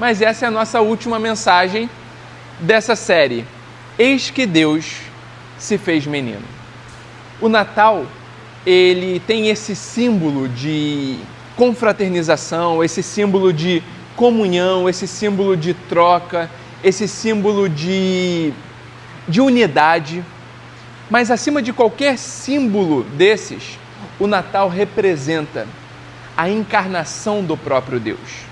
mas essa é a nossa última mensagem dessa série. Eis que Deus se fez menino. O Natal, ele tem esse símbolo de confraternização, esse símbolo de comunhão, esse símbolo de troca, esse símbolo de unidade. Mas acima de qualquer símbolo desses, o Natal representa a encarnação do próprio Deus.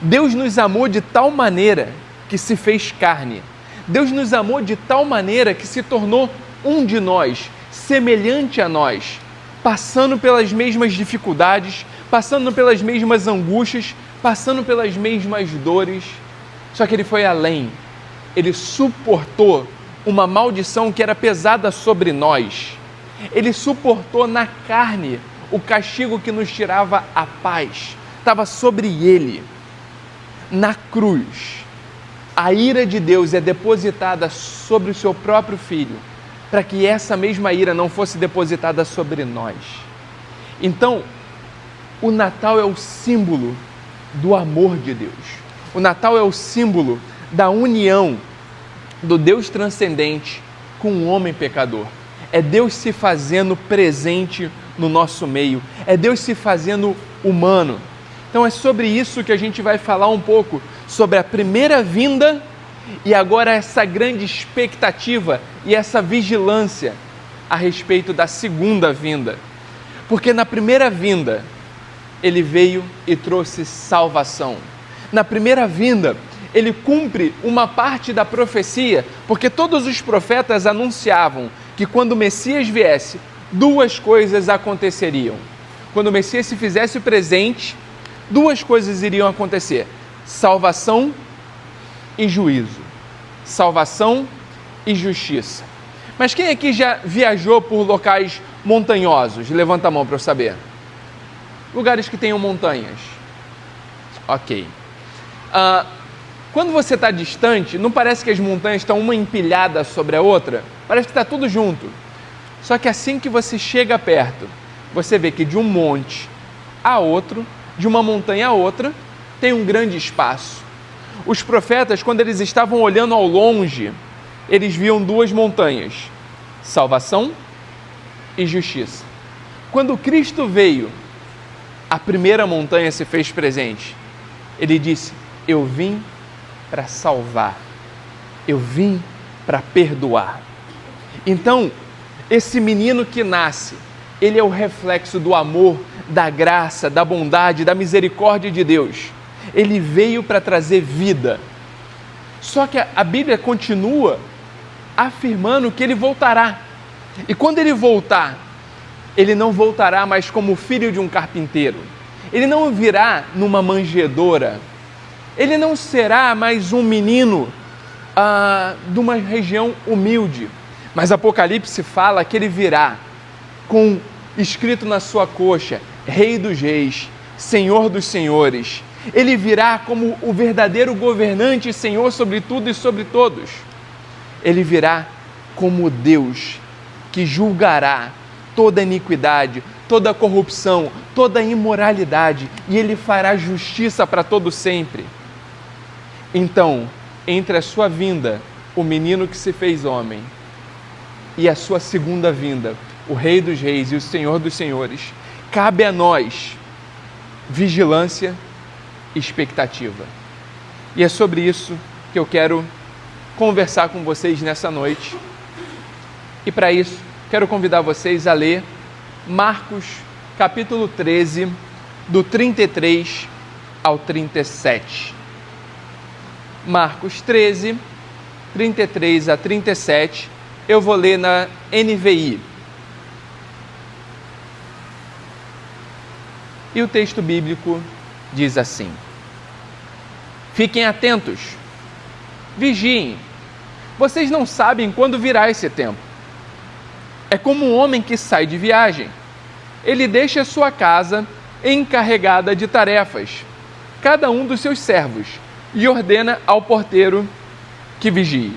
Deus nos amou de tal maneira que se fez carne. Deus nos amou de tal maneira que se tornou um de nós, semelhante a nós, passando pelas mesmas dificuldades, passando pelas mesmas angústias, passando pelas mesmas dores. Só que ele foi além. Ele suportou uma maldição que era pesada sobre nós. Ele suportou na carne o castigo que nos tirava a paz. Estava sobre ele. Na cruz, a ira de Deus é depositada sobre o seu próprio Filho, para que essa mesma ira não fosse depositada sobre nós. Então, o Natal é o símbolo do amor de Deus. O Natal é o símbolo da união do Deus transcendente com o homem pecador. É Deus se fazendo presente no nosso meio. É Deus se fazendo humano. Então é sobre isso que a gente vai falar um pouco, sobre a primeira vinda e agora essa grande expectativa e essa vigilância a respeito da segunda vinda. Porque na primeira vinda, ele veio e trouxe salvação. Na primeira vinda, ele cumpre uma parte da profecia, porque todos os profetas anunciavam que quando o Messias viesse, duas coisas aconteceriam. Quando o Messias se fizesse presente, duas coisas iriam acontecer: salvação e juízo. Salvação e justiça. Mas quem aqui já viajou por locais montanhosos? Levanta a mão para eu saber. Lugares que tenham montanhas. Ok. Quando você está distante, não parece que as montanhas estão uma empilhada sobre a outra? Parece que está tudo junto. Só que assim que você chega perto, você vê que de um monte a outro, de uma montanha a outra, tem um grande espaço. Os profetas, quando eles estavam olhando ao longe, eles viam duas montanhas: salvação e justiça. Quando Cristo veio, a primeira montanha se fez presente. Ele disse: eu vim para salvar, eu vim para perdoar. Então, esse menino que nasce, ele é o reflexo do amor, da graça, da bondade, da misericórdia de Deus. Ele veio para trazer vida. Só que a Bíblia continua afirmando que ele voltará. E quando ele voltar, ele não voltará mais como filho de um carpinteiro. Ele não virá numa manjedoura. Ele não será mais um menino de uma região humilde. Mas Apocalipse fala que ele virá com escrito na sua coxa: Rei dos Reis, Senhor dos Senhores. Ele virá como o verdadeiro governante e Senhor sobre tudo e sobre todos. Ele virá como Deus que julgará toda iniquidade, toda corrupção, toda imoralidade, e ele fará justiça para todo sempre. Então, entre a sua vinda, o menino que se fez homem, e a sua segunda vinda, o Rei dos Reis e o Senhor dos Senhores, cabe a nós vigilância e expectativa. E é sobre isso que eu quero conversar com vocês nessa noite. E para isso, quero convidar vocês a ler Marcos, capítulo 13, do 33 ao 37. Marcos 13, 33 a 37, eu vou ler na NVI. E o texto bíblico diz assim: fiquem atentos, vigiem, vocês não sabem quando virá esse tempo. É como um homem que sai de viagem. Ele deixa sua casa encarregada de tarefas, cada um dos seus servos, e ordena ao porteiro que vigie.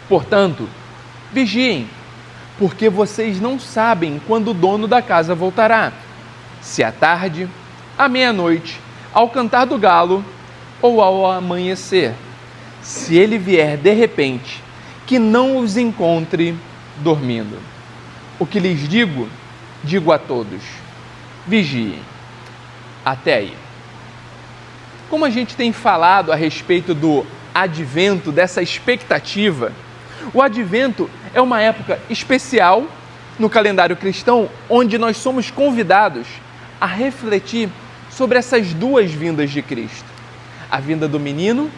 Portanto, vigiem, porque vocês não sabem quando o dono da casa voltará. Se à tarde, à meia-noite, ao cantar do galo, ou ao amanhecer. Se ele vier de repente, que não os encontre dormindo. O que lhes digo, digo a todos: vigiem. Até aí. Como a gente tem falado a respeito do advento, dessa expectativa, o advento é uma época especial no calendário cristão, onde nós somos convidados a refletir sobre essas duas vindas de Cristo. A vinda do menino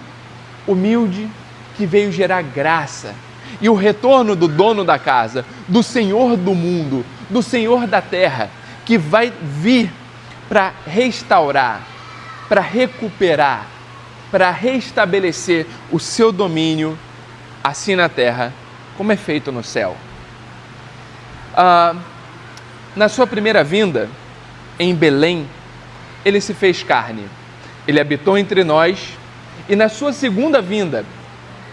humilde que veio gerar graça e o retorno do dono da casa, do Senhor do mundo, do Senhor da terra, que vai vir para restaurar, para recuperar, para restabelecer o seu domínio, assim na terra, como é feito no céu. Na sua primeira vinda, em Belém, ele se fez carne, ele habitou entre nós, e na sua segunda vinda,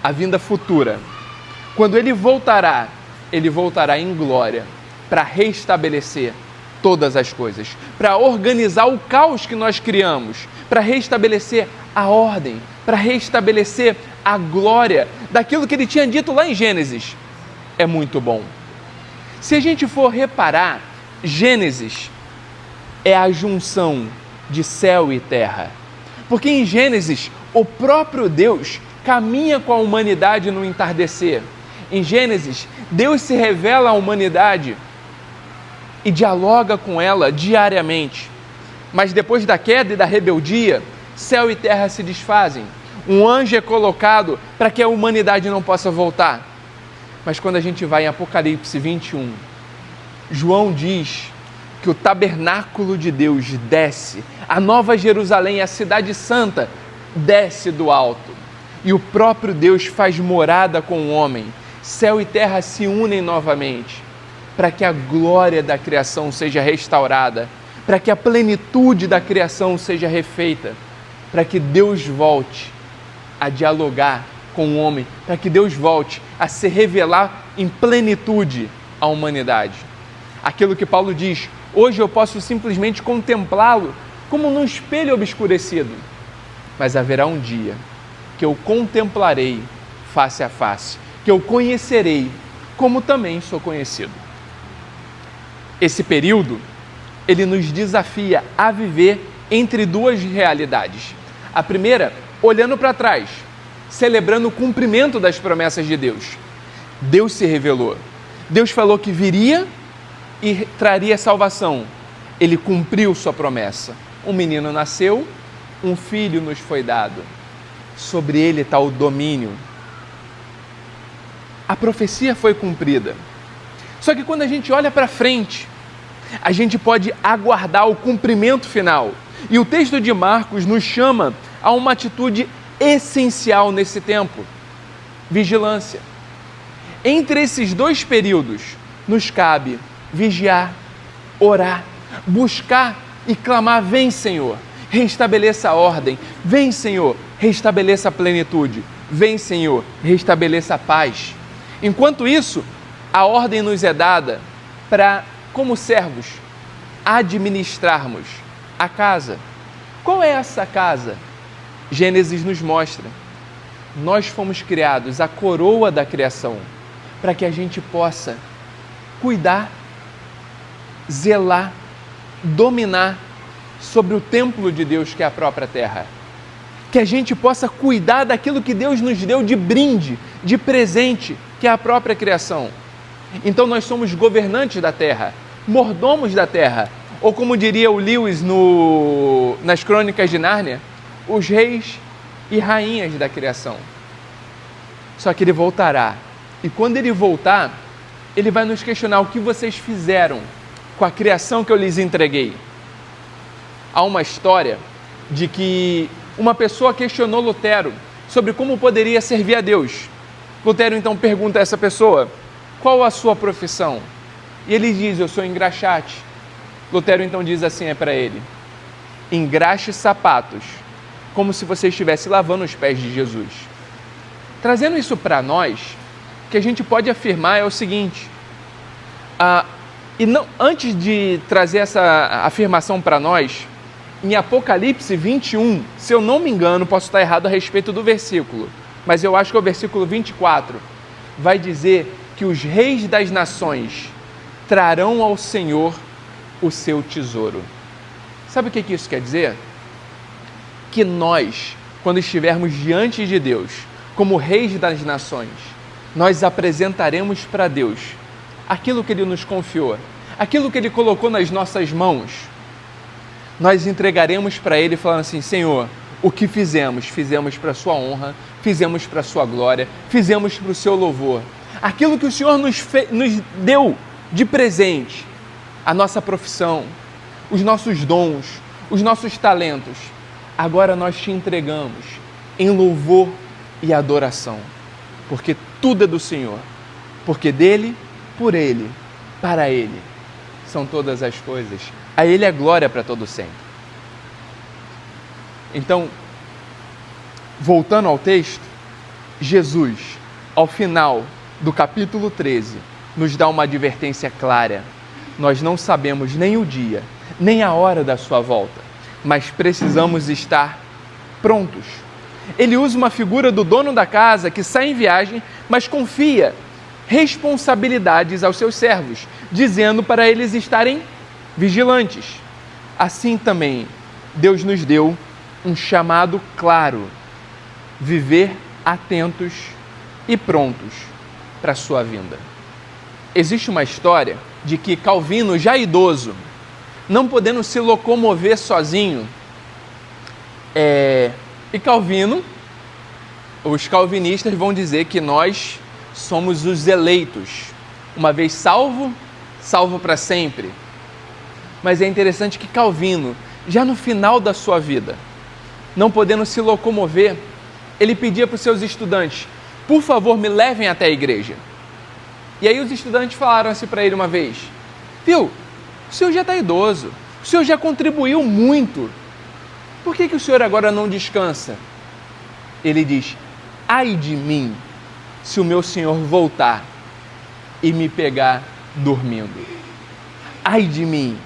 a vinda futura, quando ele voltará em glória, para restabelecer todas as coisas, para organizar o caos que nós criamos, para restabelecer a ordem, para restabelecer a glória daquilo que ele tinha dito lá em Gênesis. É muito bom. Se a gente for reparar, Gênesis é a junção de céu e terra. Porque em Gênesis, o próprio Deus caminha com a humanidade no entardecer. Em Gênesis, Deus se revela à humanidade e dialoga com ela diariamente. Mas depois da queda e da rebeldia, céu e terra se desfazem. Um anjo é colocado para que a humanidade não possa voltar. Mas quando a gente vai em Apocalipse 21, João diz que o tabernáculo de Deus desce, a Nova Jerusalém, a cidade santa, desce do alto. E o próprio Deus faz morada com o homem. Céu e terra se unem novamente, para que a glória da criação seja restaurada, para que a plenitude da criação seja refeita, para que Deus volte a dialogar com o homem, para que Deus volte a se revelar em plenitude à humanidade. Aquilo que Paulo diz: hoje eu posso simplesmente contemplá-lo como num espelho obscurecido, mas haverá um dia que eu contemplarei face a face, que eu conhecerei como também sou conhecido. Esse período, ele nos desafia a viver entre duas realidades. A primeira, olhando para trás, celebrando o cumprimento das promessas de Deus. Deus se revelou. Deus falou que viria e traria salvação. Ele cumpriu sua promessa. Um menino nasceu, um filho nos foi dado. Sobre ele está o domínio. A profecia foi cumprida. Só que quando a gente olha para frente, a gente pode aguardar o cumprimento final. E o texto de Marcos nos chama a uma atitude essencial nesse tempo: vigilância. Entre esses dois períodos, nos cabe vigiar, orar, buscar e clamar: vem, Senhor, restabeleça a ordem. Vem, Senhor, restabeleça a plenitude. Vem, Senhor, restabeleça a paz. Enquanto isso, a ordem nos é dada para, como servos, administrarmos a casa. Qual é essa casa? Gênesis nos mostra. Nós fomos criados, a coroa da criação, para que a gente possa cuidar, zelar, dominar sobre o templo de Deus, que é a própria terra. Que a gente possa cuidar daquilo que Deus nos deu de brinde, de presente, que é a própria criação. Então nós somos governantes da terra, mordomos da terra, ou como diria o Lewis nas Crônicas de Nárnia, os reis e rainhas da criação. Só que ele voltará, e quando ele voltar, ele vai nos questionar: o que vocês fizeram com a criação que eu lhes entreguei? Há uma história de que uma pessoa questionou Lutero sobre como poderia servir a Deus. Lutero então pergunta a essa pessoa: qual a sua profissão? E ele diz: eu sou engraxate. Lutero então diz assim para ele: engraxe sapatos, como se você estivesse lavando os pés de Jesus. Trazendo isso para nós, o que a gente pode afirmar é o seguinte: antes de trazer essa afirmação para nós, em Apocalipse 21, se eu não me engano, posso estar errado a respeito do versículo, mas eu acho que é o versículo 24, vai dizer que os reis das nações trarão ao Senhor o seu tesouro. Sabe o que isso quer dizer? Que nós, quando estivermos diante de Deus, como reis das nações, nós apresentaremos para Deus aquilo que Ele nos confiou, aquilo que Ele colocou nas nossas mãos. Nós entregaremos para Ele falando assim: Senhor, o que fizemos para a sua honra, fizemos para a sua glória, fizemos para o seu louvor. Aquilo que o Senhor nos deu de presente, a nossa profissão, os nossos dons, os nossos talentos, agora nós te entregamos em louvor e adoração, porque tudo é do Senhor, porque dele, por ele, para ele são todas as coisas. A ele é glória para todo sempre. Então, voltando ao texto, Jesus, ao final do capítulo 13, nos dá uma advertência clara. Nós não sabemos nem o dia, nem a hora da sua volta, mas precisamos estar prontos. Ele usa uma figura do dono da casa que sai em viagem, mas confia responsabilidades aos seus servos, dizendo para eles estarem vigilantes. Assim também, Deus nos deu um chamado claro: viver atentos e prontos para a sua vinda. Existe uma história de que Calvino, já idoso, não podendo se locomover sozinho, e Calvino, os calvinistas vão dizer que nós somos os eleitos, uma vez salvo, salvo para sempre. Mas é interessante que Calvino, já no final da sua vida, não podendo se locomover, ele pedia para os seus estudantes: por favor, me levem até a igreja. E aí os estudantes falaram assim para ele uma vez: viu, o senhor já está idoso, o senhor já contribuiu muito, por que o senhor agora não descansa? Ele diz: ai de mim, se o meu Senhor voltar e me pegar dormindo. Ai de mim,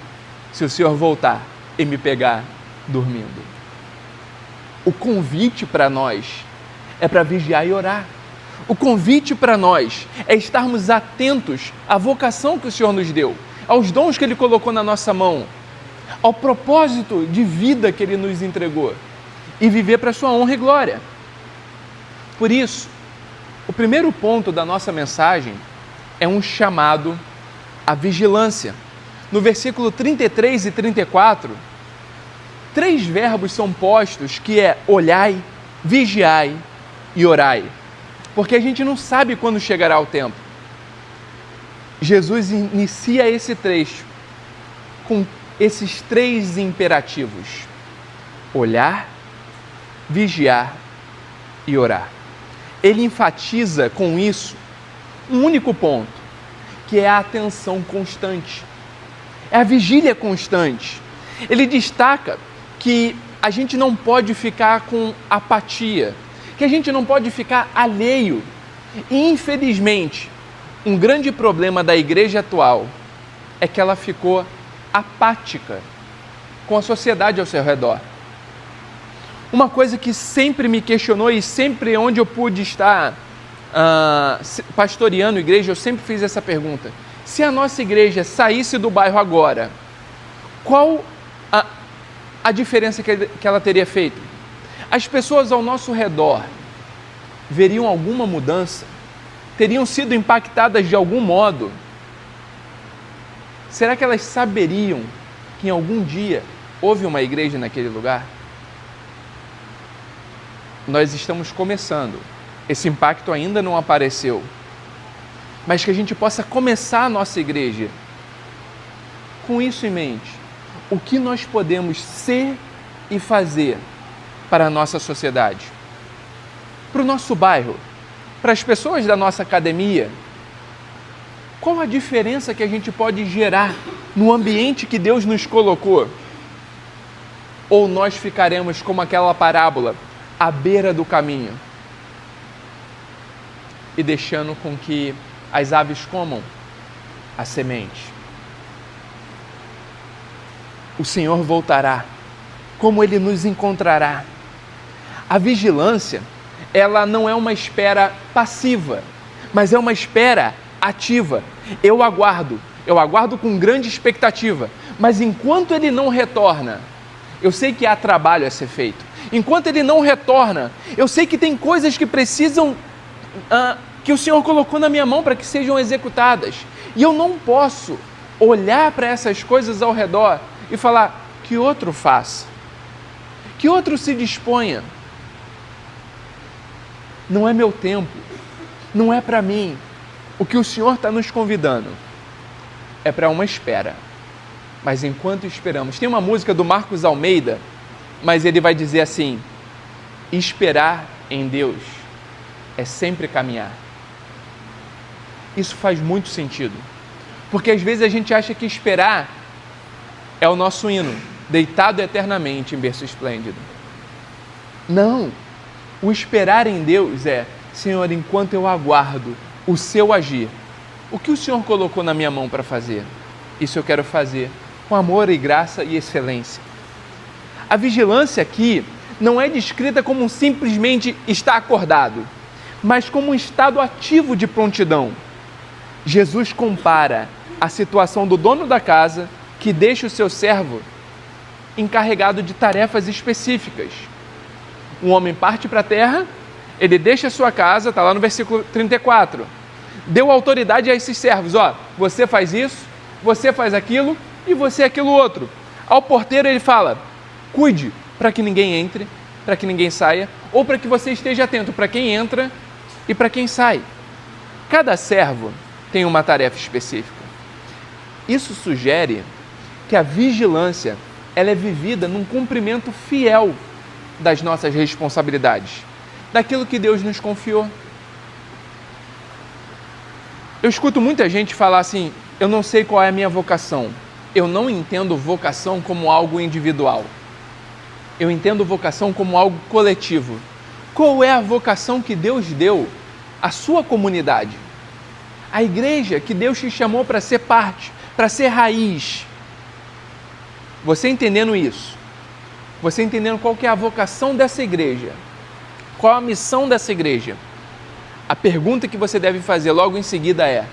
se o Senhor voltar e me pegar dormindo. O convite para nós é para vigiar e orar. O convite para nós é estarmos atentos à vocação que o Senhor nos deu, aos dons que Ele colocou na nossa mão, ao propósito de vida que Ele nos entregou, e viver para a sua honra e glória. Por isso, o primeiro ponto da nossa mensagem é um chamado à vigilância. No versículo 33 e 34, 3 verbos são postos, que é olhai, vigiai e orai. Porque a gente não sabe quando chegará o tempo. Jesus inicia esse trecho com esses 3 imperativos: olhar, vigiar e orar. Ele enfatiza com isso um único ponto, que é a atenção constante, é a vigília constante. Ele destaca que a gente não pode ficar com apatia, que a gente não pode ficar alheio. E, infelizmente, um grande problema da igreja atual é que ela ficou apática com a sociedade ao seu redor. Uma coisa que sempre me questionou e sempre onde eu pude estar pastoreando a igreja, eu sempre fiz essa pergunta: se a nossa igreja saísse do bairro agora, qual a diferença que ela teria feito? As pessoas ao nosso redor veriam alguma mudança? Teriam sido impactadas de algum modo? Será que elas saberiam que em algum dia houve uma igreja naquele lugar? Nós estamos começando, esse impacto ainda não apareceu, mas que a gente possa começar a nossa igreja com isso em mente: o que nós podemos ser e fazer para a nossa sociedade, para o nosso bairro, para as pessoas da nossa academia. Qual a diferença que a gente pode gerar no ambiente que Deus nos colocou? Ou nós ficaremos como aquela parábola, à beira do caminho, e deixando com que as aves comam a semente? O Senhor voltará como Ele nos encontrará. A vigilância, ela não é uma espera passiva, mas é uma espera ativa. Eu aguardo com grande expectativa, mas enquanto Ele não retorna, eu sei que há trabalho a ser feito. Enquanto Ele não retorna, eu sei que tem coisas que precisam, que o Senhor colocou na minha mão para que sejam executadas. E eu não posso olhar para essas coisas ao redor e falar, que outro faça, que outro se disponha. Não é meu tempo, não é para mim. O que o Senhor está nos convidando é para uma espera. Mas enquanto esperamos, tem uma música do Marcos Almeida, mas ele vai dizer assim, esperar em Deus é sempre caminhar. Isso faz muito sentido, porque às vezes a gente acha que esperar é o nosso hino, deitado eternamente em berço esplêndido. Não, o esperar em Deus é, Senhor, enquanto eu aguardo o seu agir, o que o Senhor colocou na minha mão para fazer, isso eu quero fazer com amor e graça e excelência. A vigilância aqui não é descrita como simplesmente estar acordado, mas como um estado ativo de prontidão. Jesus compara a situação do dono da casa que deixa o seu servo encarregado de tarefas específicas. Um homem parte para a terra, ele deixa a sua casa, está lá no versículo 34, deu autoridade a esses servos, você faz isso, você faz aquilo e você aquilo outro. Ao porteiro ele fala, cuide para que ninguém entre, para que ninguém saia, ou para que você esteja atento para quem entra e para quem sai. Cada servo tem uma tarefa específica. Isso sugere que a vigilância ela é vivida num cumprimento fiel das nossas responsabilidades, daquilo que Deus nos confiou. Eu escuto muita gente falar assim, eu não sei qual é a minha vocação. Eu não entendo vocação como algo individual. Eu entendo vocação como algo coletivo. Qual é a vocação que Deus deu à sua comunidade? A igreja que Deus te chamou para ser parte, para ser raiz. Você entendendo isso, você entendendo qual que é a vocação dessa igreja, qual a missão dessa igreja, a pergunta que você deve fazer logo em seguida é,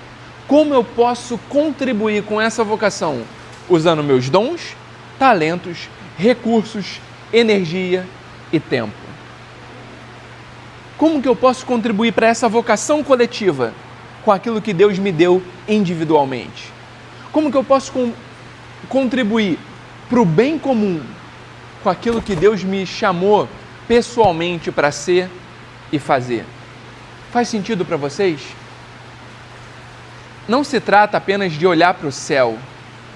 como eu posso contribuir com essa vocação? Usando meus dons, talentos, recursos, energia e tempo. Como que eu posso contribuir para essa vocação coletiva com aquilo que Deus me deu individualmente? Como que eu posso contribuir para o bem comum com aquilo que Deus me chamou pessoalmente para ser e fazer? Faz sentido para vocês? Não se trata apenas de olhar para o céu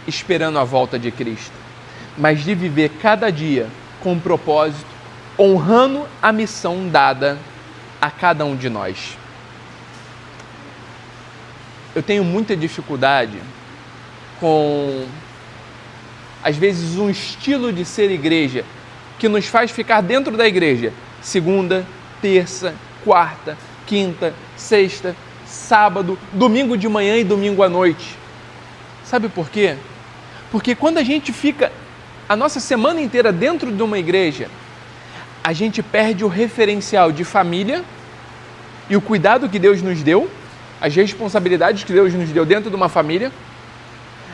esperando a volta de Cristo, mas de viver cada dia com um propósito, honrando a missão dada a cada um de nós. Eu tenho muita dificuldade com, às vezes, um estilo de ser igreja que nos faz ficar dentro da igreja segunda, terça, quarta, quinta, sexta, sábado, domingo de manhã e domingo à noite. Sabe por quê? Porque quando a gente fica a nossa semana inteira dentro de uma igreja, a gente perde o referencial de família e o cuidado que Deus nos deu, as responsabilidades que Deus nos deu dentro de uma família.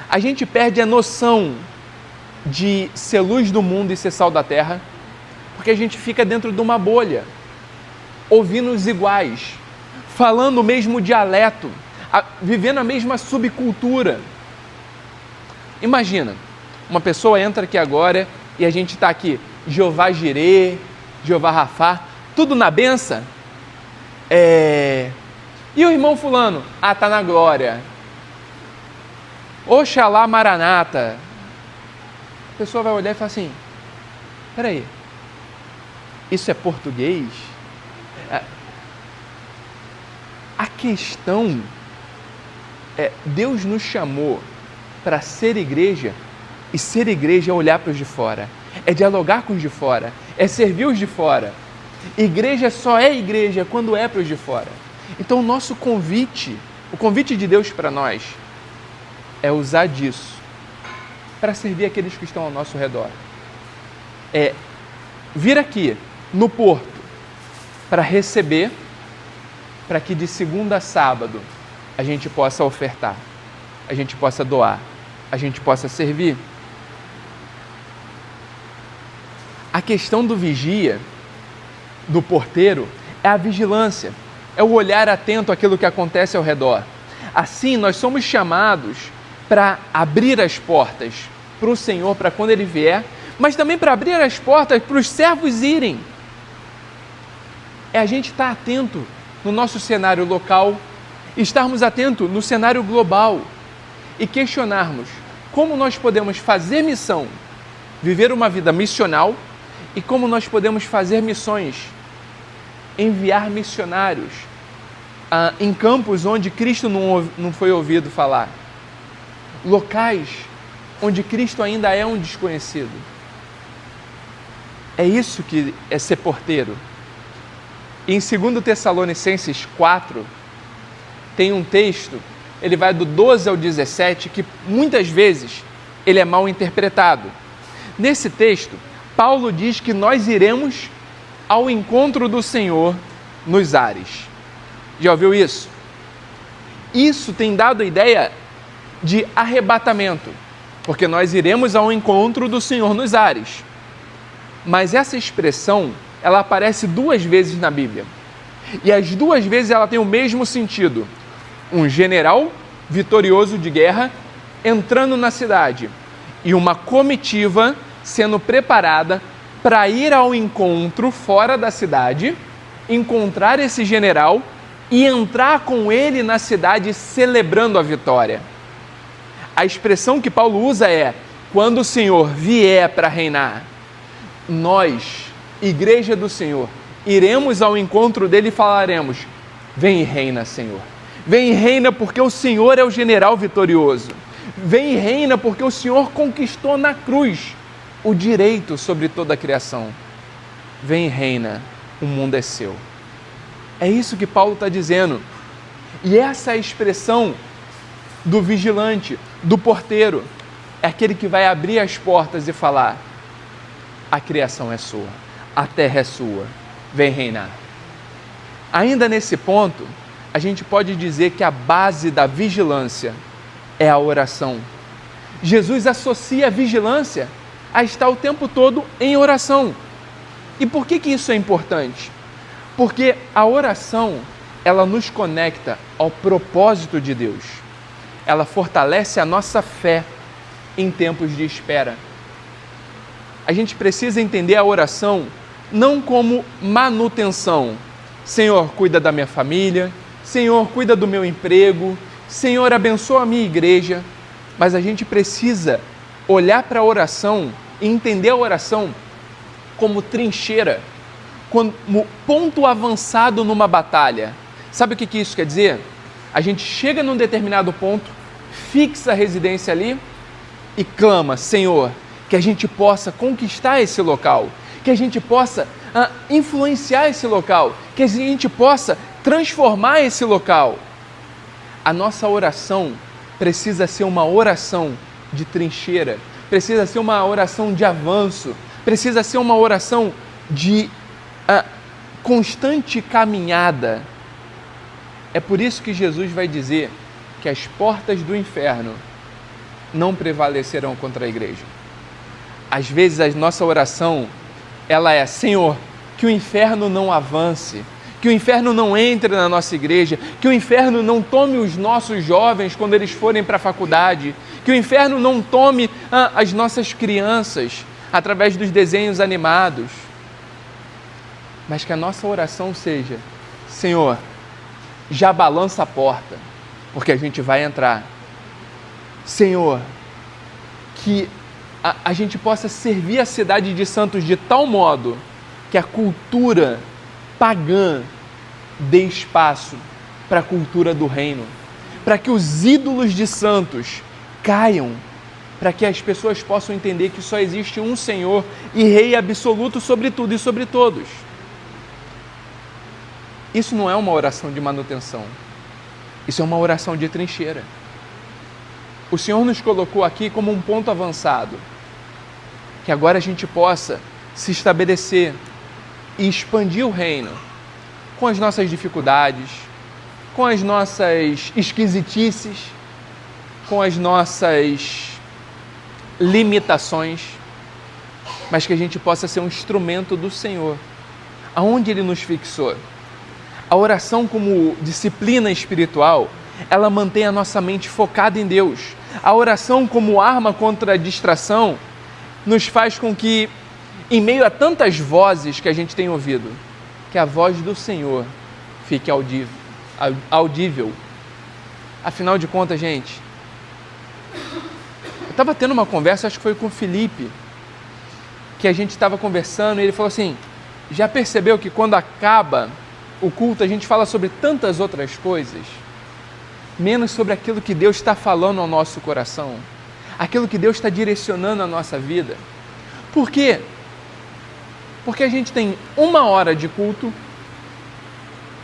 A gente perde a noção de ser luz do mundo e ser sal da terra, porque a gente fica dentro de uma bolha, ouvindo os iguais, falando o mesmo dialeto, vivendo a mesma subcultura. Imagina, uma pessoa entra aqui agora e a gente está aqui, Jeová Jirê, Jeová Rafá, tudo na benção. E o irmão fulano? Tá na glória. Oxalá Maranata. A pessoa vai olhar e falar assim, peraí, isso é português? A questão é, Deus nos chamou para ser igreja, e ser igreja é olhar para os de fora, é dialogar com os de fora, é servir os de fora. Igreja só é igreja quando é para os de fora. Então o nosso convite, o convite de Deus para nós, é usar disso para servir aqueles que estão ao nosso redor. vir aqui no porto para receber, para que de segunda a sábado a gente possa ofertar, a gente possa doar, a gente possa servir. A questão do vigia, do porteiro, é a vigilância, é o olhar atento àquilo que acontece ao redor. Assim, nós somos chamados para abrir as portas para o Senhor, para quando Ele vier, mas também para abrir as portas para os servos irem. É a gente estar atento no nosso cenário local, estarmos atentos no cenário global e questionarmos como nós podemos fazer missão, viver uma vida missional e como nós podemos fazer missões, enviar missionários em campos onde Cristo não foi ouvido falar, locais onde Cristo ainda é um desconhecido. É isso que é ser porteiro. E em 2 Tessalonicenses 4, tem um texto, ele vai do 12 ao 17, que muitas vezes ele é mal interpretado. Nesse texto, Paulo diz que nós iremos ao encontro do Senhor nos ares. Já ouviu isso? Isso tem dado a ideia de arrebatamento, porque nós iremos ao encontro do Senhor nos ares. Mas essa expressão, ela aparece 2 vezes na Bíblia. E as 2 vezes ela tem o mesmo sentido. Um general vitorioso de guerra entrando na cidade e uma comitiva sendo preparada para ir ao encontro fora da cidade, encontrar esse general e entrar com ele na cidade celebrando a vitória. A expressão que Paulo usa é: quando o Senhor vier para reinar, nós, Igreja do Senhor, iremos ao encontro dele e falaremos: vem e reina, Senhor. Vem e reina porque o Senhor é o general vitorioso. Vem e reina porque o Senhor conquistou na cruz o direito sobre toda a criação. Vem e reina, o mundo é seu. É isso que Paulo está dizendo. E essa é a expressão do vigilante, do porteiro. É aquele que vai abrir as portas e falar: a criação é sua, a terra é sua, vem reinar. Ainda nesse ponto, a gente pode dizer que a base da vigilância é a oração. Jesus associa a vigilância a estar o tempo todo em oração. E por que isso é importante? Porque a oração, ela nos conecta ao propósito de Deus. Ela fortalece a nossa fé em tempos de espera. A gente precisa entender a oração não como manutenção. Senhor, cuida da minha família. Senhor, cuida do meu emprego. Senhor, abençoa a minha igreja. Mas a gente precisa olhar para a oração e entender a oração como trincheira, como ponto avançado numa batalha. Sabe o que isso quer dizer? A gente chega num determinado ponto, fixa a residência ali e clama: Senhor, que a gente possa conquistar esse local, que a gente possa influenciar esse local, que a gente possa transformar esse local. A nossa oração precisa ser uma oração de trincheira, precisa ser uma oração de avanço, precisa ser uma oração de constante caminhada. É por isso que Jesus vai dizer que as portas do inferno não prevalecerão contra a igreja. Às vezes a nossa oração, ela é: Senhor, que o inferno não avance, que o inferno não entre na nossa igreja, que o inferno não tome os nossos jovens quando eles forem para a faculdade, que o inferno não tome as nossas crianças através dos desenhos animados. Mas que a nossa oração seja: Senhor, já balança a porta, porque a gente vai entrar. Senhor, que a gente possa servir a cidade de Santos de tal modo que a cultura pagã dê espaço para a cultura do reino, para que os ídolos de Santos caiam, para que as pessoas possam entender que só existe um Senhor e Rei absoluto sobre tudo e sobre todos. Isso não é uma oração de manutenção, isso é uma oração de trincheira. O Senhor nos colocou aqui como um ponto avançado, que agora a gente possa se estabelecer e expandir o reino com as nossas dificuldades, com as nossas esquisitices, com as nossas limitações, mas que a gente possa ser um instrumento do Senhor, aonde Ele nos fixou. A oração como disciplina espiritual, ela mantém a nossa mente focada em Deus. A oração como arma contra a distração nos faz com que, em meio a tantas vozes que a gente tem ouvido, que a voz do Senhor fique audível. Afinal de contas, gente, eu estava tendo uma conversa, acho que foi com o Felipe, que a gente estava conversando e ele falou assim, já percebeu que quando acaba o culto a gente fala sobre tantas outras coisas, menos sobre aquilo que Deus está falando ao nosso coração, aquilo que Deus está direcionando a nossa vida? Por quê? Porque a gente tem 1 hora de culto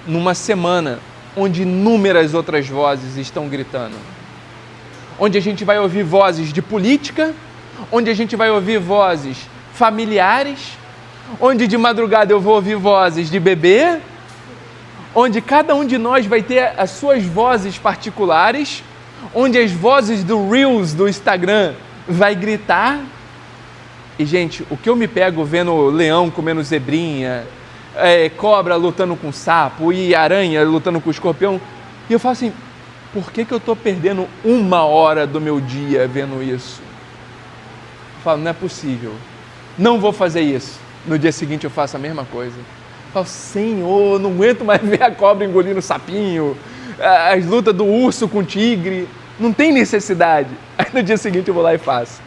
numa semana onde inúmeras outras vozes estão gritando. Onde a gente vai ouvir vozes de política, onde a gente vai ouvir vozes familiares, onde de madrugada eu vou ouvir vozes de bebê, onde cada um de nós vai ter as suas vozes particulares, onde as vozes do Reels do Instagram vai gritar. E, gente, o que eu me pego vendo leão comendo zebrinha, cobra lutando com sapo e aranha lutando com escorpião, e eu falo assim, por que eu estou perdendo 1 hora do meu dia vendo isso? Eu falo, não é possível, não vou fazer isso. No dia seguinte eu faço a mesma coisa. Eu falo, Senhor, não aguento mais ver a cobra engolindo o sapinho, as lutas do urso com o tigre, não tem necessidade. Aí no dia seguinte eu vou lá e faço.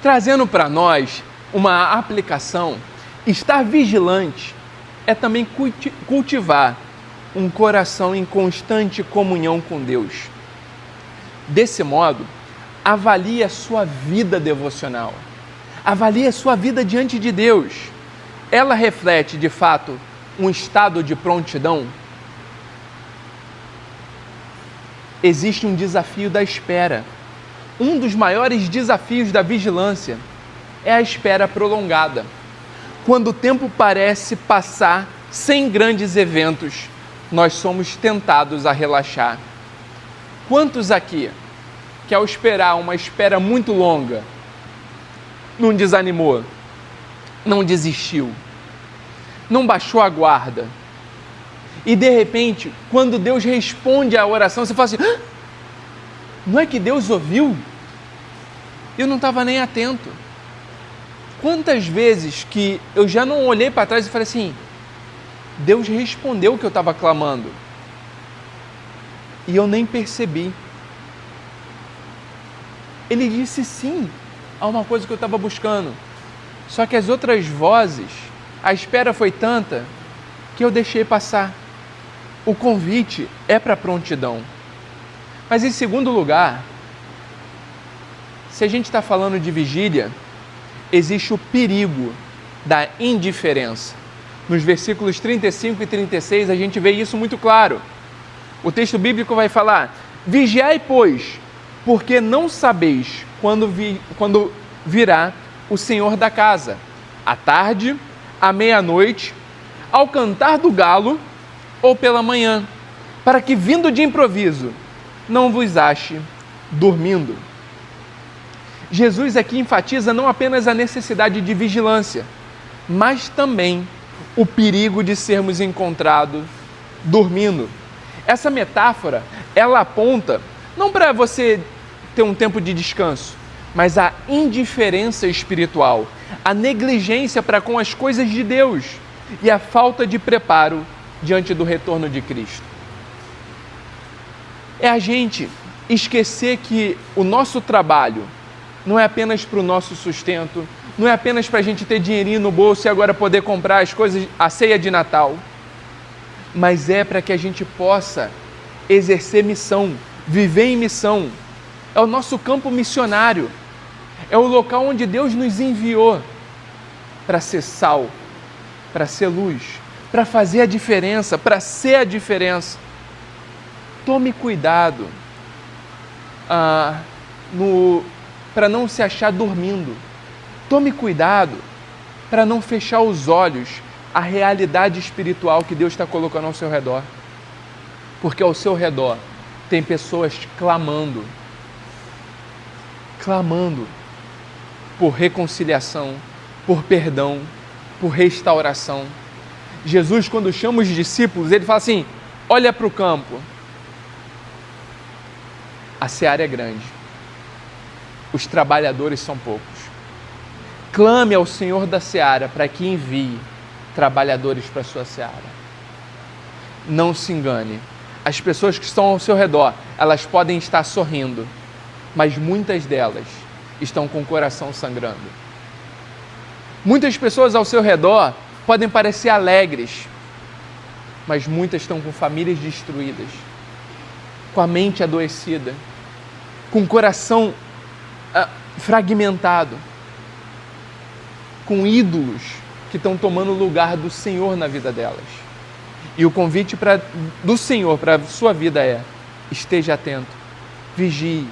Trazendo para nós uma aplicação, estar vigilante é também cultivar um coração em constante comunhão com Deus. Desse modo, avalie a sua vida devocional, avalie a sua vida diante de Deus. Ela reflete, de fato, um estado de prontidão? Existe um desafio da espera. Um dos maiores desafios da vigilância é a espera prolongada. Quando o tempo parece passar sem grandes eventos, nós somos tentados a relaxar. Quantos aqui, que ao esperar uma espera muito longa, não desanimou, não desistiu, não baixou a guarda? E de repente, quando Deus responde à oração, você fala assim, não é que Deus ouviu? Eu não estava nem atento. Quantas vezes que eu já não olhei para trás e falei assim, Deus respondeu o que eu estava clamando. E eu nem percebi. Ele disse sim a uma coisa que eu estava buscando. Só que as outras vozes, a espera foi tanta que eu deixei passar. O convite é para prontidão. Mas em segundo lugar, se a gente está falando de vigília, existe o perigo da indiferença. Nos versículos 35 e 36 a gente vê isso muito claro. O texto bíblico vai falar, vigiai, pois, porque não sabeis quando virá o Senhor da casa, à tarde, à meia-noite, ao cantar do galo ou pela manhã, para que vindo de improviso não vos ache dormindo. Jesus aqui enfatiza não apenas a necessidade de vigilância, mas também o perigo de sermos encontrados dormindo. Essa metáfora, ela aponta não para você ter um tempo de descanso, mas a indiferença espiritual, a negligência para com as coisas de Deus e a falta de preparo diante do retorno de Cristo. É a gente esquecer que o nosso trabalho não é apenas para o nosso sustento, não é apenas para a gente ter dinheirinho no bolso e agora poder comprar as coisas, a ceia de Natal, mas é para que a gente possa exercer missão, viver em missão. É o nosso campo missionário, é o local onde Deus nos enviou para ser sal, para ser luz, para fazer a diferença, para ser a diferença. Tome cuidado para não se achar dormindo. Tome cuidado para não fechar os olhos à realidade espiritual que Deus está colocando ao seu redor. Porque ao seu redor tem pessoas clamando por reconciliação, por perdão, por restauração. Jesus, quando chama os discípulos, ele fala assim: olha para o campo, a seara é grande, os trabalhadores são poucos. Clame ao Senhor da seara para que envie trabalhadores para a sua seara. Não se engane, as pessoas que estão ao seu redor, elas podem estar sorrindo, mas muitas delas estão com o coração sangrando. Muitas pessoas ao seu redor podem parecer alegres, mas muitas estão com famílias destruídas, com a mente adoecida, com o coração fragmentado, com ídolos que estão tomando o lugar do Senhor na vida delas. E o convite do Senhor para a sua vida é: esteja atento, vigie,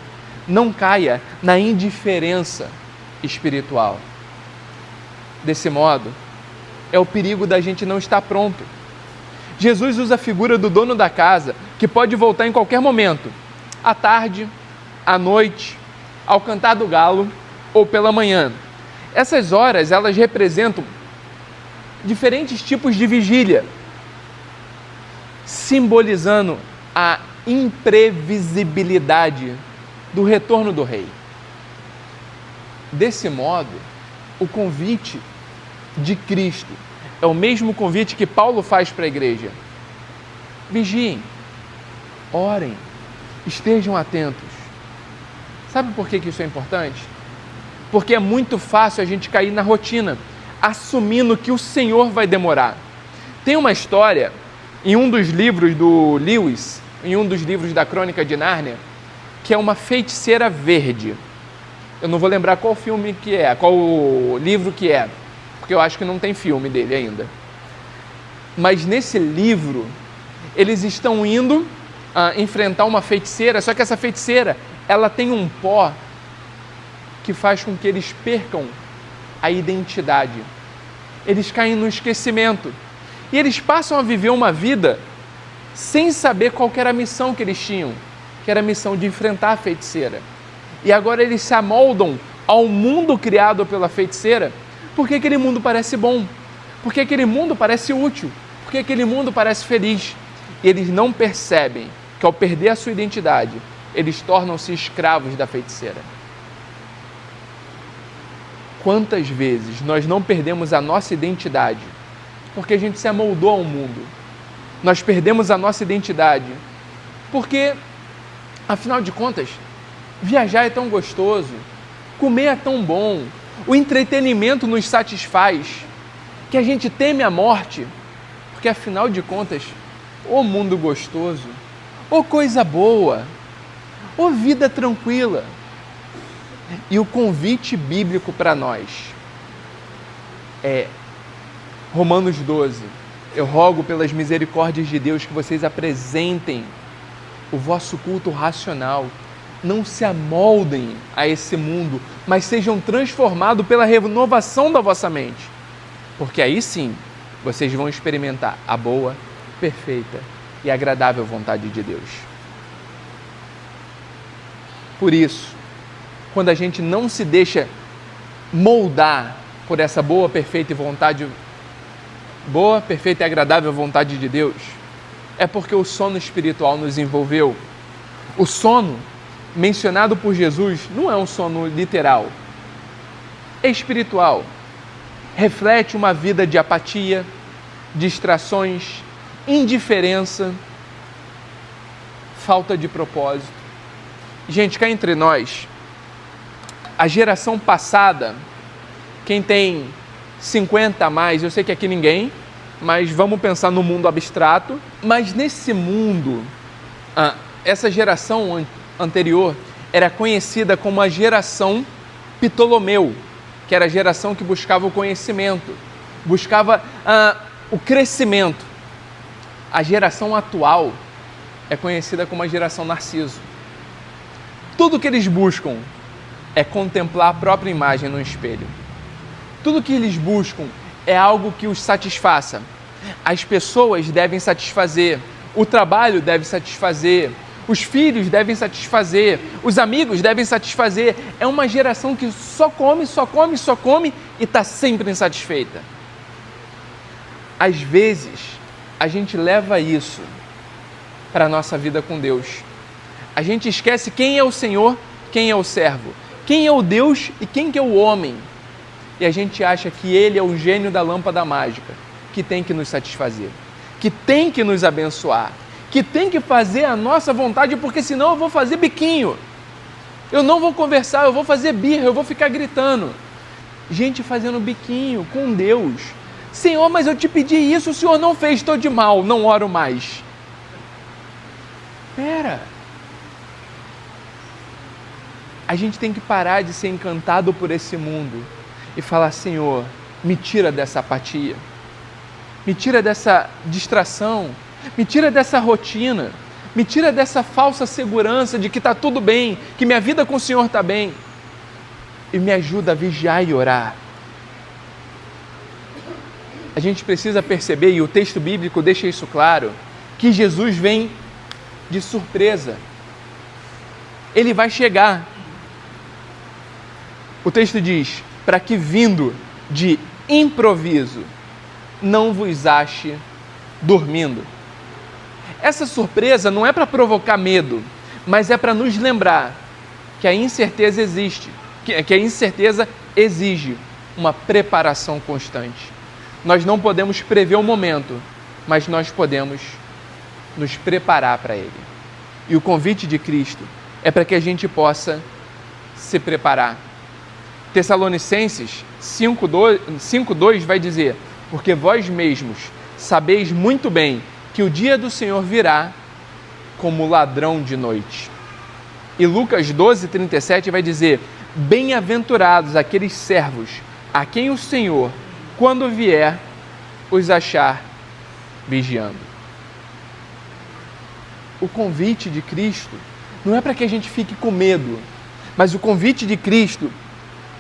não caia na indiferença espiritual. Desse modo, é o perigo da gente não estar pronto. Jesus usa a figura do dono da casa, que pode voltar em qualquer momento, à tarde, à noite, ao cantar do galo ou pela manhã. Essas horas, elas representam diferentes tipos de vigília, simbolizando a imprevisibilidade do retorno do rei. Desse modo, o convite de Cristo é o mesmo convite que Paulo faz para a igreja. Vigiem, orem, estejam atentos. Sabe por que isso é importante? Porque é muito fácil a gente cair na rotina, assumindo que o Senhor vai demorar. Tem uma história em um dos livros do Lewis, em um dos livros da Crônica de Nárnia, que é uma feiticeira verde. Eu não vou lembrar qual filme que é, qual livro que é, porque eu acho que não tem filme dele ainda. Mas nesse livro, eles estão indo enfrentar uma feiticeira, só que essa feiticeira, ela tem um pó que faz com que eles percam a identidade. Eles caem no esquecimento. E eles passam a viver uma vida sem saber qual que era a missão que eles tinham, que era a missão de enfrentar a feiticeira. E agora eles se amoldam ao mundo criado pela feiticeira, porque aquele mundo parece bom, porque aquele mundo parece útil, porque aquele mundo parece feliz. E eles não percebem que ao perder a sua identidade, eles tornam-se escravos da feiticeira. Quantas vezes nós não perdemos a nossa identidade porque a gente se amoldou ao mundo? Nós perdemos a nossa identidade porque, afinal de contas, viajar é tão gostoso, comer é tão bom, o entretenimento nos satisfaz, que a gente teme a morte, porque, afinal de contas, ô mundo gostoso, ô coisa boa, ô vida tranquila. E o convite bíblico para nós é Romanos 12. Eu rogo pelas misericórdias de Deus que vocês apresentem o vosso culto racional. Não se amoldem a esse mundo, mas sejam transformados pela renovação da vossa mente. Porque aí sim, vocês vão experimentar a boa, perfeita e agradável vontade de Deus. Por isso, quando a gente não se deixa moldar por essa boa, perfeita e agradável vontade de Deus, é porque o sono espiritual nos envolveu. O sono mencionado por Jesus não é um sono literal, é espiritual. Reflete uma vida de apatia, distrações, indiferença, falta de propósito. Gente, cá entre nós, a geração passada, quem tem 50 a mais, eu sei que aqui ninguém, mas vamos pensar no mundo abstrato. Mas nesse mundo, essa geração anterior era conhecida como a geração Ptolomeu, que era a geração que buscava o conhecimento, buscava o crescimento. A geração atual é conhecida como a geração Narciso. Tudo que eles buscam é contemplar a própria imagem no espelho. Tudo que eles buscam é algo que os satisfaça. As pessoas devem satisfazer, o trabalho deve satisfazer, os filhos devem satisfazer, os amigos devem satisfazer. É uma geração que só come, só come, só come e está sempre insatisfeita. Às vezes, a gente leva isso para a nossa vida com Deus. A gente esquece quem é o Senhor, quem é o servo, quem é o Deus e quem que é o homem. E a gente acha que Ele é o gênio da lâmpada mágica, que tem que nos satisfazer, que tem que nos abençoar, que tem que fazer a nossa vontade, porque senão eu vou fazer biquinho. Eu não vou conversar, eu vou fazer birra, eu vou ficar gritando. Gente fazendo biquinho com Deus. Senhor, mas eu te pedi isso, o Senhor não fez, estou de mal, não oro mais. Pera. A gente tem que parar de ser encantado por esse mundo e falar, Senhor, me tira dessa apatia, me tira dessa distração, me tira dessa rotina, me tira dessa falsa segurança de que está tudo bem, que minha vida com o Senhor está bem, e me ajuda a vigiar e orar. A gente precisa perceber, e o texto bíblico deixa isso claro, que Jesus vem de surpresa. Ele vai chegar. O texto diz, para que vindo de improviso, não vos ache dormindo. Essa surpresa não é para provocar medo, mas é para nos lembrar que a incerteza existe, que a incerteza exige uma preparação constante. Nós não podemos prever o momento, mas nós podemos nos preparar para ele. E o convite de Cristo é para que a gente possa se preparar. Tessalonicenses 5:2 vai dizer, porque vós mesmos sabeis muito bem que o dia do Senhor virá como ladrão de noite. E Lucas 12:37 vai dizer, bem-aventurados aqueles servos a quem o Senhor, quando vier, os achar vigiando. O convite de Cristo não é para que a gente fique com medo, mas o convite de Cristo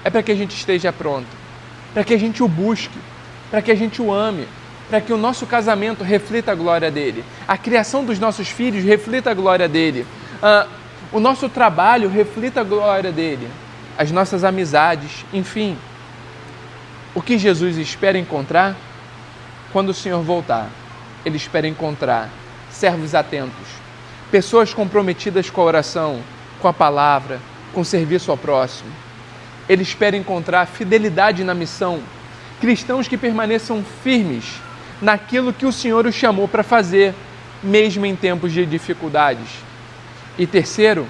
é para que a gente esteja pronto, para que a gente o busque, para que a gente o ame, para que o nosso casamento reflita a glória dele, a criação dos nossos filhos reflita a glória dele, o nosso trabalho reflita a glória dele, as nossas amizades, enfim. O que Jesus espera encontrar? Quando o Senhor voltar, Ele espera encontrar servos atentos, pessoas comprometidas com a oração, com a palavra, com o serviço ao próximo. Ele espera encontrar fidelidade na missão, cristãos que permaneçam firmes naquilo que o Senhor os chamou para fazer, mesmo em tempos de dificuldades. E terceiro,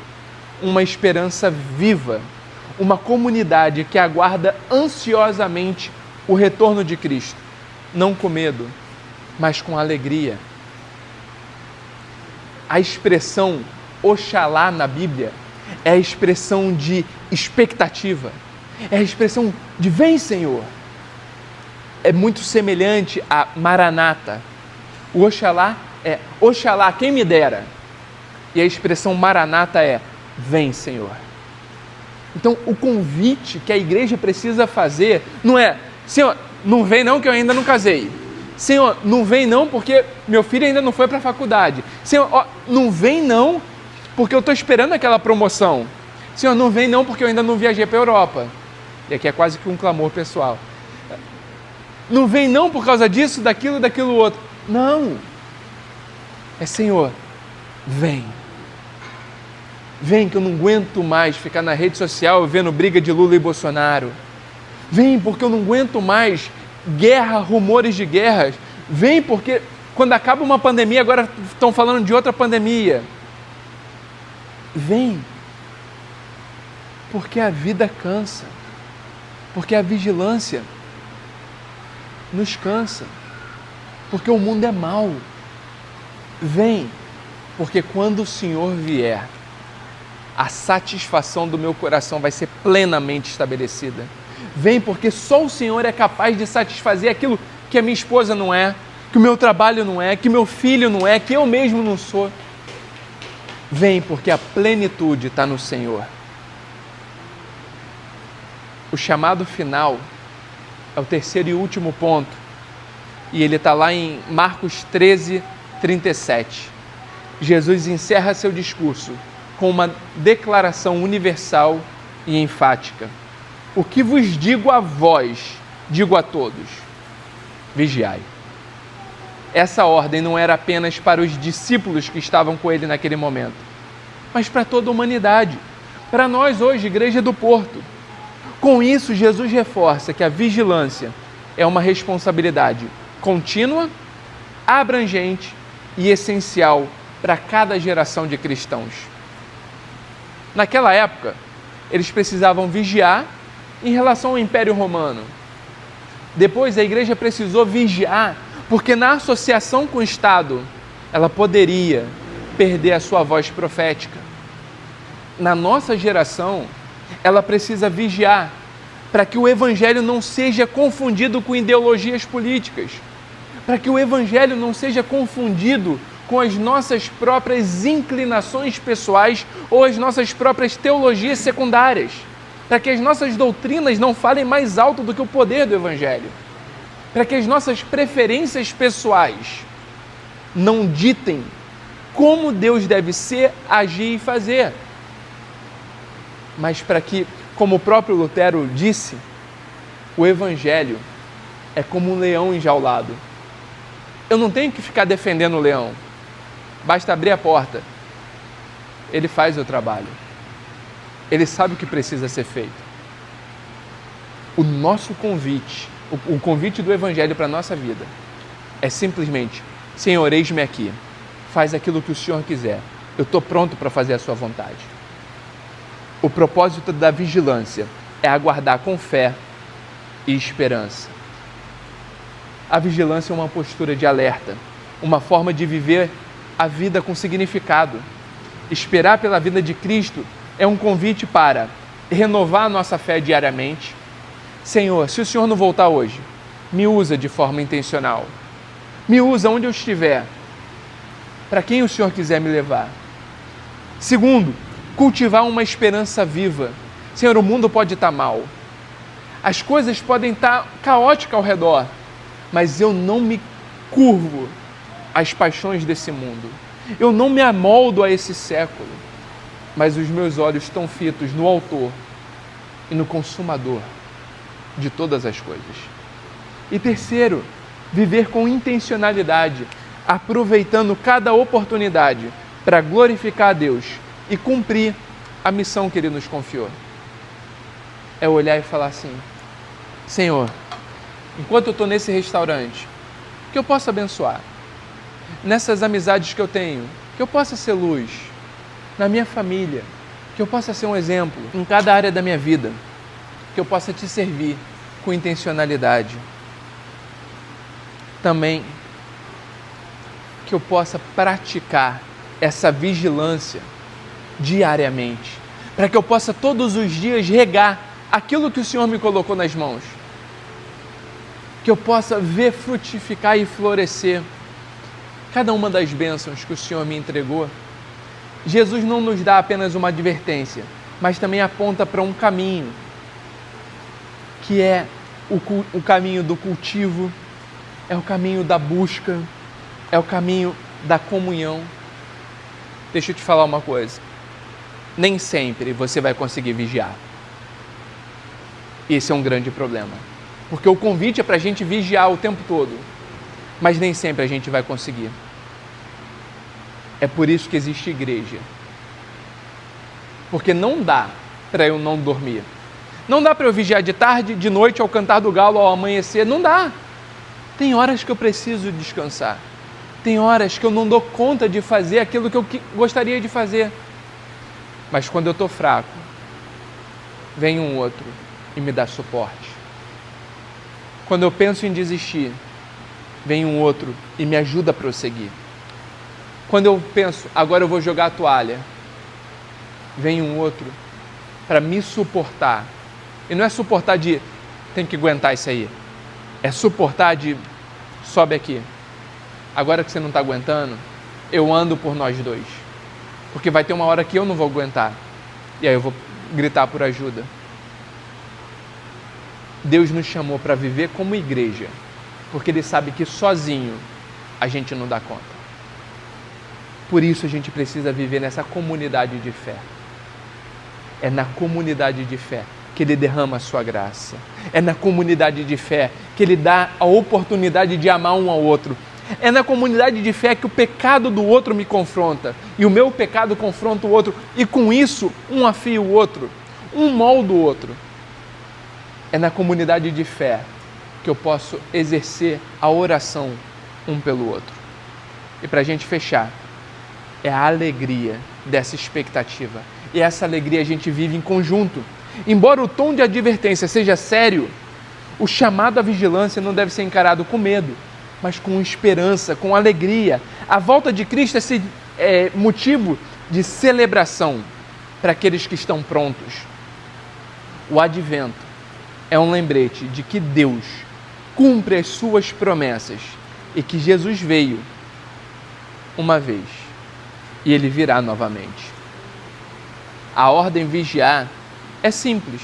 uma esperança viva, uma comunidade que aguarda ansiosamente o retorno de Cristo, não com medo, mas com alegria. A expressão Oxalá na Bíblia é a expressão de expectativa, é a expressão de vem, Senhor. É muito semelhante a Maranata. O Oxalá é Oxalá, quem me dera. E a expressão Maranata é vem, Senhor. Então, o convite que a igreja precisa fazer não é, Senhor, não vem não que eu ainda não casei. Senhor, não vem não porque meu filho ainda não foi para a faculdade. Senhor, não vem não porque eu estou esperando aquela promoção. Senhor, não vem não porque eu ainda não viajei para a Europa. E aqui é quase que um clamor pessoal. Não vem não por causa disso, daquilo outro. Não. É Senhor, vem. Vem que eu não aguento mais ficar na rede social vendo briga de Lula e Bolsonaro. Vem porque eu não aguento mais guerra, rumores de guerras. Vem porque quando acaba uma pandemia, agora estão falando de outra pandemia. Vem porque a vida cansa. Porque a vigilância nos cansa. Porque o mundo é mau. Vem porque quando o Senhor vier, a satisfação do meu coração vai ser plenamente estabelecida. Vem porque só o Senhor é capaz de satisfazer aquilo que a minha esposa não é, que o meu trabalho não é, que meu filho não é, que eu mesmo não sou. Vem porque a plenitude está no Senhor. O chamado final É o terceiro e último ponto. E ele está lá em Marcos 13, 37. Jesus encerra seu discurso com uma declaração universal e enfática. O que vos digo a vós, digo a todos: vigiai. Essa ordem não era apenas para os discípulos que estavam com ele naquele momento, mas para toda a humanidade, para nós hoje, Igreja do Porto. Com isso, Jesus reforça que a vigilância é uma responsabilidade contínua, abrangente e essencial para cada geração de cristãos. Naquela época, eles precisavam vigiar em relação ao Império Romano. Depois, a igreja precisou vigiar, porque na associação com o Estado, ela poderia perder a sua voz profética. Na nossa geração, ela precisa vigiar para que o Evangelho não seja confundido com ideologias políticas, para que o Evangelho não seja confundido com as nossas próprias inclinações pessoais ou as nossas próprias teologias secundárias, para que as nossas doutrinas não falem mais alto do que o poder do Evangelho, para que as nossas preferências pessoais não ditem como Deus deve ser, agir e fazer, mas para que, como o próprio Lutero disse, o Evangelho é como um leão enjaulado. Eu não tenho que ficar defendendo o leão, basta abrir a porta, ele faz o trabalho, ele sabe o que precisa ser feito. O nosso convite, o convite do Evangelho para a nossa vida é simplesmente: Senhor, eis-me aqui, faz aquilo que o Senhor quiser, eu estou pronto para fazer a sua vontade. O propósito da vigilância é aguardar com fé e esperança. A vigilância é uma postura de alerta, uma forma de viver a vida com significado. Esperar pela vida de Cristo é um convite para renovar a nossa fé diariamente. Senhor, se o Senhor não voltar hoje, me usa de forma intencional. Me usa onde eu estiver, para quem o Senhor quiser me levar. Segundo, cultivar uma esperança viva. Senhor, o mundo pode estar mal, as coisas podem estar caóticas ao redor, mas eu não me curvo às paixões desse mundo. Eu não me amoldo a esse século, mas os meus olhos estão fitos no Autor e no Consumador de todas as coisas. E terceiro, viver com intencionalidade, aproveitando cada oportunidade para glorificar a Deus e cumprir a missão que Ele nos confiou. É olhar e falar assim: Senhor, enquanto eu estou nesse restaurante, que eu possa abençoar, nessas amizades que eu tenho, que eu possa ser luz, na minha família, que eu possa ser um exemplo em cada área da minha vida, que eu possa te servir com intencionalidade. Também que eu possa praticar essa vigilância diariamente, para que eu possa todos os dias regar aquilo que o Senhor me colocou nas mãos, que eu possa ver frutificar e florescer cada uma das bênçãos que o Senhor me entregou. Jesus não nos dá apenas uma advertência, mas também aponta para um caminho, que é o caminho do cultivo, é o caminho da busca, é o caminho da comunhão. Deixa eu te falar uma coisa: nem sempre você vai conseguir vigiar. Esse é um grande problema, porque o convite é para a gente vigiar o tempo todo, mas nem sempre a gente vai conseguir. É por isso que existe igreja, porque não dá para eu não dormir, não dá para eu vigiar de tarde, de noite, ao cantar do galo, ao amanhecer, não dá. Tem horas que eu preciso descansar, tem horas que eu não dou conta de fazer aquilo que eu gostaria de fazer, mas quando eu estou fraco, vem um outro e me dá suporte. Quando eu penso em desistir, vem um outro e me ajuda a prosseguir. Quando eu penso, agora eu vou jogar a toalha, vem um outro para me suportar. E não é suportar de, tem que aguentar isso aí. É suportar de, sobe aqui. Agora que você não está aguentando, eu ando por nós dois. Porque vai ter uma hora que eu não vou aguentar. E aí eu vou gritar por ajuda. Deus nos chamou para viver como igreja, porque Ele sabe que sozinho a gente não dá conta. Por isso a gente precisa viver nessa comunidade de fé. É na comunidade de fé que Ele derrama a sua graça. É na comunidade de fé que Ele dá a oportunidade de amar um ao outro. É na comunidade de fé que o pecado do outro me confronta e o meu pecado confronta o outro, e com isso um afia o outro, um molda o outro. É na comunidade de fé que eu posso exercer a oração um pelo outro. E para a gente fechar, é a alegria dessa expectativa. E essa alegria a gente vive em conjunto. Embora o tom de advertência seja sério, o chamado à vigilância não deve ser encarado com medo, mas com esperança, com alegria. A volta de Cristo é motivo de celebração para aqueles que estão prontos. O advento é um lembrete de que Deus cumpre as suas promessas e que Jesus veio uma vez e Ele virá novamente. A ordem vigiar é simples,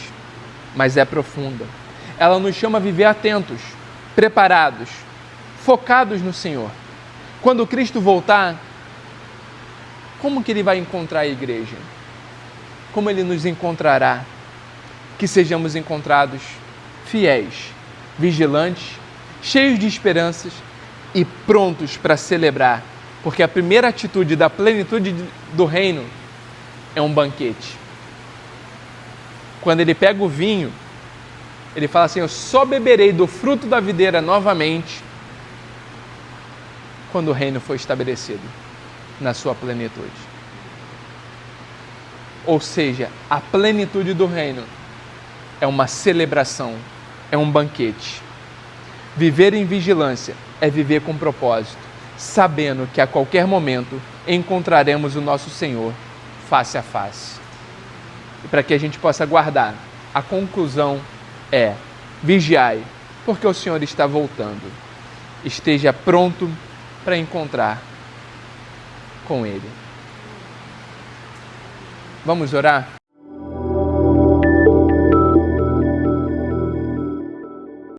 mas é profunda. Ela nos chama a viver atentos, preparados, focados no Senhor. Quando Cristo voltar, como que Ele vai encontrar a igreja? Como Ele nos encontrará? Que sejamos encontrados fiéis, vigilantes, cheios de esperanças e prontos para celebrar, porque a primeira atitude da plenitude do reino é um banquete. Quando Ele pega o vinho, Ele fala assim: eu só beberei do fruto da videira novamente quando o reino for estabelecido na sua plenitude. Ou seja, a plenitude do reino é uma celebração, é um banquete. Viver em vigilância é viver com propósito, sabendo que a qualquer momento encontraremos o nosso Senhor face a face. E para que a gente possa guardar, a conclusão é: vigiai, porque o Senhor está voltando. Esteja pronto para encontrar com Ele. Vamos orar?